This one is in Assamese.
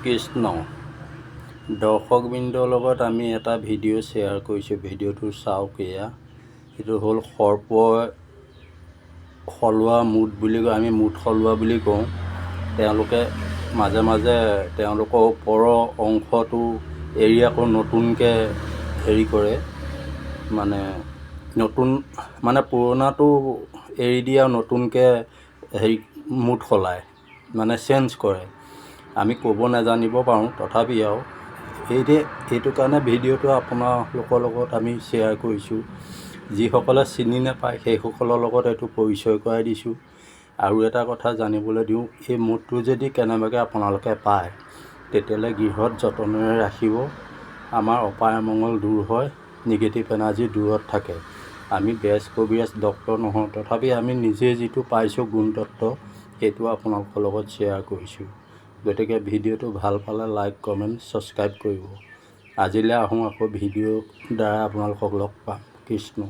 কৃষ্ণ দৰ্শকবৃন্দৰ লগত আমি এটা ভিডিঅ' শ্বেয়াৰ কৰিছোঁ। ভিডিঅ'টো চাওক। এইটো হ'ল সৰ্পই সলোৱা মুঠ বুলি কয়, আমি মুঠ সলোৱা বুলি কওঁ। তেওঁলোকে মাজে মাজে তেওঁলোকৰ ওপৰৰ অংশটো এৰি আকৌ নতুনকৈ হেৰি কৰে, মানে পুৰণাটো এৰি দিয়ে আৰু নতুনকৈ হেৰি মুঠ সলায়, মানে চেঞ্জ কৰে। আমি ক'ব নাজানিব পাৰোঁ, তথাপি আৰু এইটো কাৰণে ভিডিঅ'টো আপোনালোকৰ লগত আমি শ্বেয়াৰ কৰিছোঁ। যিসকলে চিনি নাপায় সেইসকলৰ লগত এইটো পৰিচয় কৰাই দিছোঁ। আৰু এটা কথা জানিবলৈ দিওঁ, এই মুঠটো যদি কেনেবাকৈ আপোনালোকে পায় তেতিয়াহ'লে গৃহত যতনেৰে ৰাখিব। আমাৰ অপায় অমংগল দূৰ হয়, নিগেটিভ এনাৰ্জি দূৰত থাকে। আমি বেজ কবিৰাজ ডক্তৰ নহয়, তথাপি আমি নিজে যিটো পাইছোঁ গুণতত্ত্ব সেইটো আপোনালোকৰ লগত শ্বেয়াৰ কৰিছোঁ। গতিকে ভিডিঅ'টো ভাল পালে লাইক কমেণ্ট ছাবস্ক্ৰাইব কৰিব। আজিলৈ আহোঁ, আকৌ ভিডিঅ'ৰ দ্বাৰা আপোনালোকক লগ পাম। কৃষ্ণ।